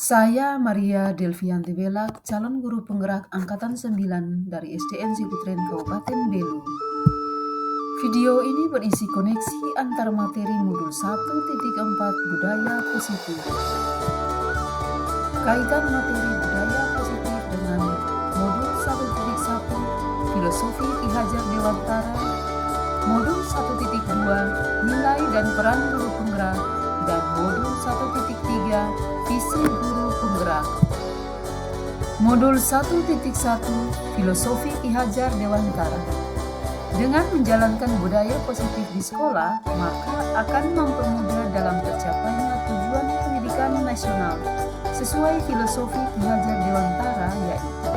Saya Maria Delvianti Belak, calon guru penggerak Angkatan 9 dari SDN Ciputren Kabupaten Belu. Video ini berisi koneksi antar materi modul 1.4 Budaya Positif. Kaitan materi budaya positif dengan modul 1.1 Filosofi Ki Hajar Dewantara, modul 1.2 Nilai dan Peran Guru Penggerak, dan modul 1.3 Visi Guru Penggerak. Modul 1.1 Filosofi Ki Hajar Dewantara. Dengan menjalankan budaya positif di sekolah, maka akan mempermudah dalam tercapainya tujuan pendidikan nasional sesuai filosofi Ki Hajar Dewantara, yaitu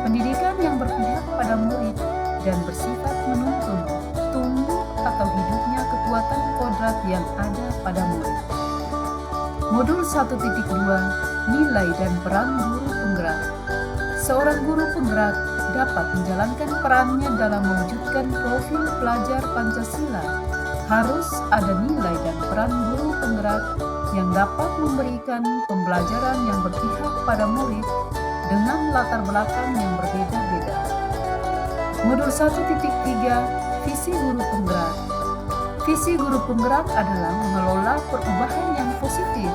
pendidikan yang berpihak pada murid dan bersifat menuntun tumbuh atau hidupnya kekuatan kodrat yang ada pada murid. Modul 1.2 Nilai dan Peran Guru Penggerak. Seorang guru penggerak dapat menjalankan perannya dalam mewujudkan profil pelajar Pancasila. Harus ada nilai dan peran guru penggerak yang dapat memberikan pembelajaran yang berpihak pada murid dengan latar belakang yang berbeda-beda. Modul 1.3 Visi Guru Penggerak. Visi guru penggerak adalah mengelola perubahan yang positif.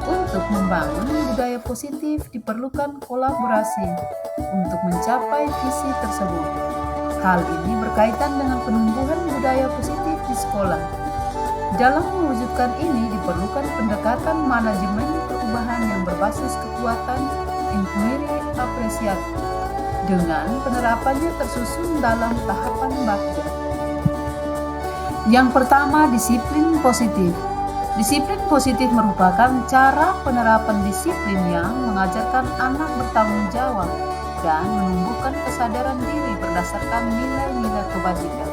Untuk membangun budaya positif diperlukan kolaborasi untuk mencapai visi tersebut. Hal ini berkaitan dengan penumbuhan budaya positif di sekolah. Dalam mewujudkan ini diperlukan pendekatan manajemen perubahan yang berbasis kekuatan inquiry apresiatif. Dengan penerapannya tersusun dalam tahapan bakti. Yang pertama, disiplin positif. Disiplin positif merupakan cara penerapan disiplin yang mengajarkan anak bertanggung jawab dan menumbuhkan kesadaran diri berdasarkan nilai-nilai kebajikan.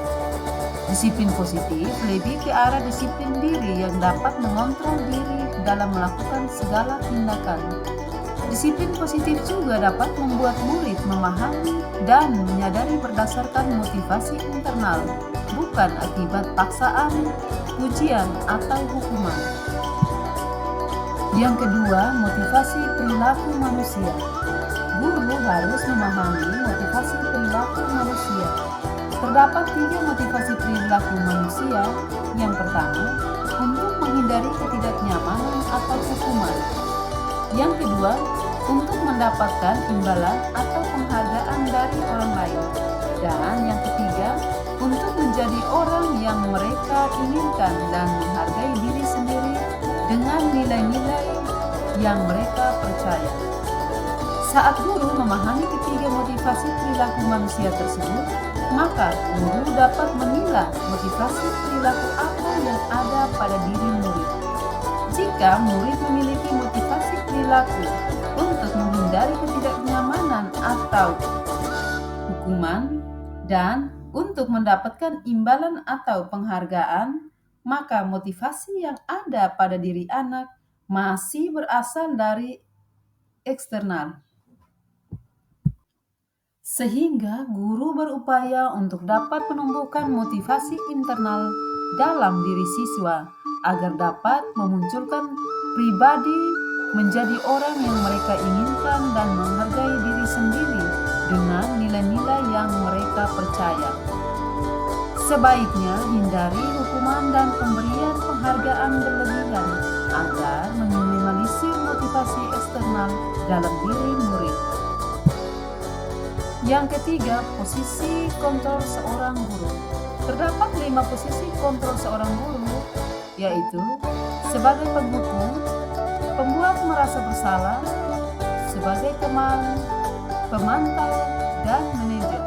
Disiplin positif lebih ke arah disiplin diri yang dapat mengontrol diri dalam melakukan segala tindakan. Disiplin positif juga dapat membuat murid memahami dan menyadari berdasarkan motivasi internal, bukan akibat paksaan, ujian, atau hukuman. Yang kedua, motivasi perilaku manusia. Guru harus memahami motivasi perilaku manusia. Terdapat 3 motivasi perilaku manusia. Yang pertama, untuk menghindari ketidaknyamanan atau hukuman. Yang kedua, untuk mendapatkan imbalan atau penghargaan dari orang lain. Dan yang ketiga, untuk menjadi orang yang mereka inginkan dan menghargai diri sendiri dengan nilai-nilai yang mereka percaya. Saat guru memahami ketiga motivasi perilaku manusia tersebut, maka guru dapat menilai motivasi perilaku apa yang ada pada diri murid. Jika murid memiliki motivasi perilaku untuk menghindari ketidaknyamanan atau hukuman dan untuk mendapatkan imbalan atau penghargaan, maka motivasi yang ada pada diri anak masih berasal dari eksternal. Sehingga guru berupaya untuk dapat menumbuhkan motivasi internal dalam diri siswa agar dapat memunculkan pribadi menjadi orang yang mereka inginkan dan menghargai diri sendiri dengan nilai-nilai yang mereka percaya. Sebaiknya hindari hukuman dan pemberian penghargaan berlebihan agar meminimalisir motivasi eksternal dalam diri murid. Yang ketiga, posisi kontrol seorang guru. Terdapat 5 posisi kontrol seorang guru, yaitu sebagai penghukum, pembuat merasa bersalah, sebagai teman, pemantau, dan manajer.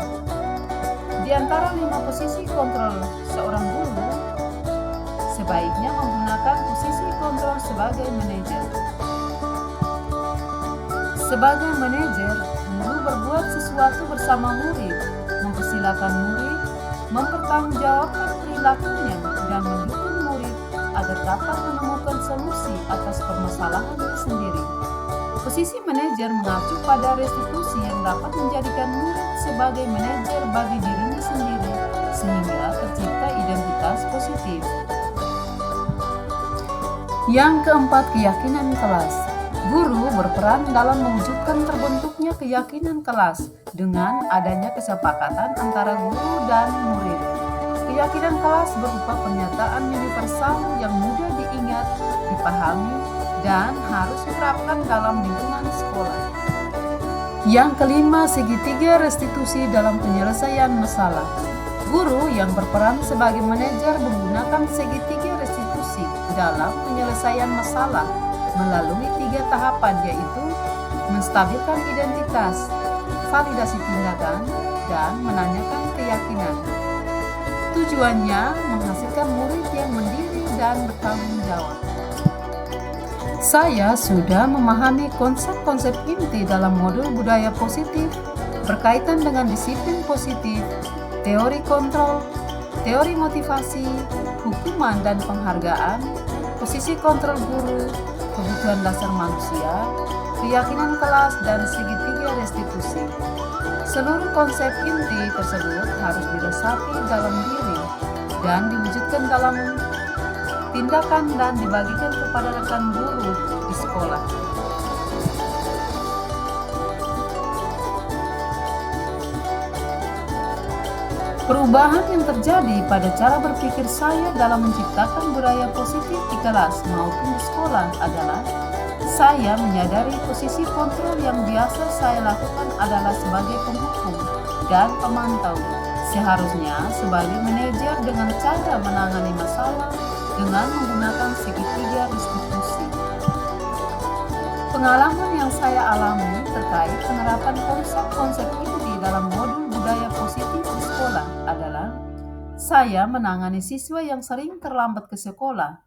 Di antara 5 posisi kontrol seorang guru, sebaiknya menggunakan posisi kontrol sebagai manajer. Sebagai manajer, guru berbuat sesuatu bersama murid, mempersilakan murid, mempertanggungjawabkan perilakunya, dan mendukung murid agar dapat menemukan solusi atas permasalahannya sendiri. Posisi manajer mengacu pada restitusi yang dapat menjadikan murid sebagai manajer bagi dirinya sendiri, sehingga tercipta identitas positif. Yang keempat, keyakinan kelas. Guru berperan dalam mewujudkan terbentuknya keyakinan kelas dengan adanya kesepakatan antara guru dan murid. Keyakinan kelas berupa pernyataan universal yang mudah diingat, dipahami, dan harus diterapkan dalam lingkungan sekolah. Yang kelima, segitiga restitusi dalam penyelesaian masalah. Guru yang berperan sebagai manajer menggunakan segitiga restitusi dalam penyelesaian masalah melalui 3 tahapan, yaitu menstabilkan identitas, validasi tindakan, dan menanyakan keyakinan. Tujuannya menghasilkan murid yang mandiri dan bertanggung jawab. Saya sudah memahami konsep-konsep inti dalam modul budaya positif berkaitan dengan disiplin positif, teori kontrol, teori motivasi, hukuman dan penghargaan, posisi kontrol guru, kebutuhan dasar manusia, keyakinan kelas, dan segitiga restitusi. Seluruh konsep inti tersebut harus diresapi dalam diri dan diwujudkan dalam tindakan dan dibagikan kepada rekan guru di sekolah. Perubahan yang terjadi pada cara berpikir saya dalam menciptakan budaya positif di kelas maupun di sekolah adalah saya menyadari posisi kontrol yang biasa saya lakukan adalah sebagai penghukum dan pemantau, seharusnya sebagai manajer dengan cara menangani masalah dengan menggunakan segitiga restitusi. Pengalaman yang saya alami terkait penerapan konsep-konsep inti dalam modul budaya positif di sekolah adalah saya menangani siswa yang sering terlambat ke sekolah.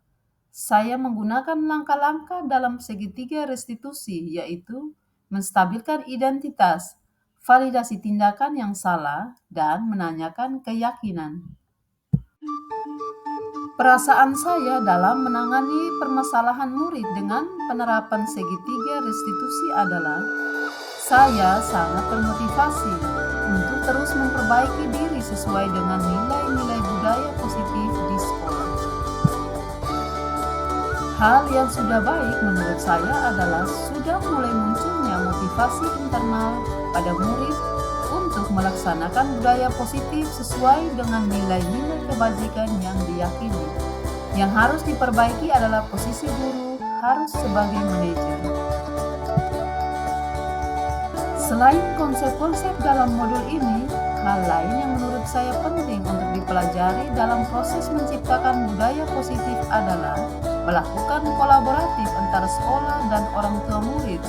Saya menggunakan langkah-langkah dalam segitiga restitusi, yaitu menstabilkan identitas, validasi tindakan yang salah, dan menanyakan keyakinan. Perasaan saya dalam menangani permasalahan murid dengan penerapan segitiga restitusi adalah saya sangat termotivasi untuk terus memperbaiki diri sesuai dengan nilai-nilai budaya positif di sekolah. Hal yang sudah baik menurut saya adalah sudah mulai munculnya motivasi internal pada murid untuk melaksanakan budaya positif sesuai dengan nilai-nilai kebajikan yang diyakini. Yang harus diperbaiki adalah posisi guru harus sebagai manajer. Selain konsep-konsep dalam modul ini, hal lain yang menurut saya penting untuk dipelajari dalam proses menciptakan budaya positif adalah melakukan kolaboratif antara sekolah dan orang tua murid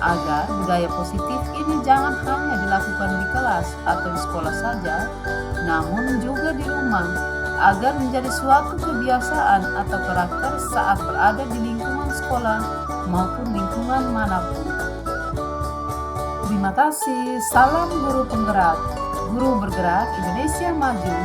agar budaya positif ini jangan hanya dilakukan di kelas atau di sekolah saja, namun juga di rumah, agar menjadi suatu kebiasaan atau karakter saat berada di lingkungan sekolah maupun lingkungan manapun. Terima kasih. Salam guru penggerak. Guru bergerak Indonesia maju.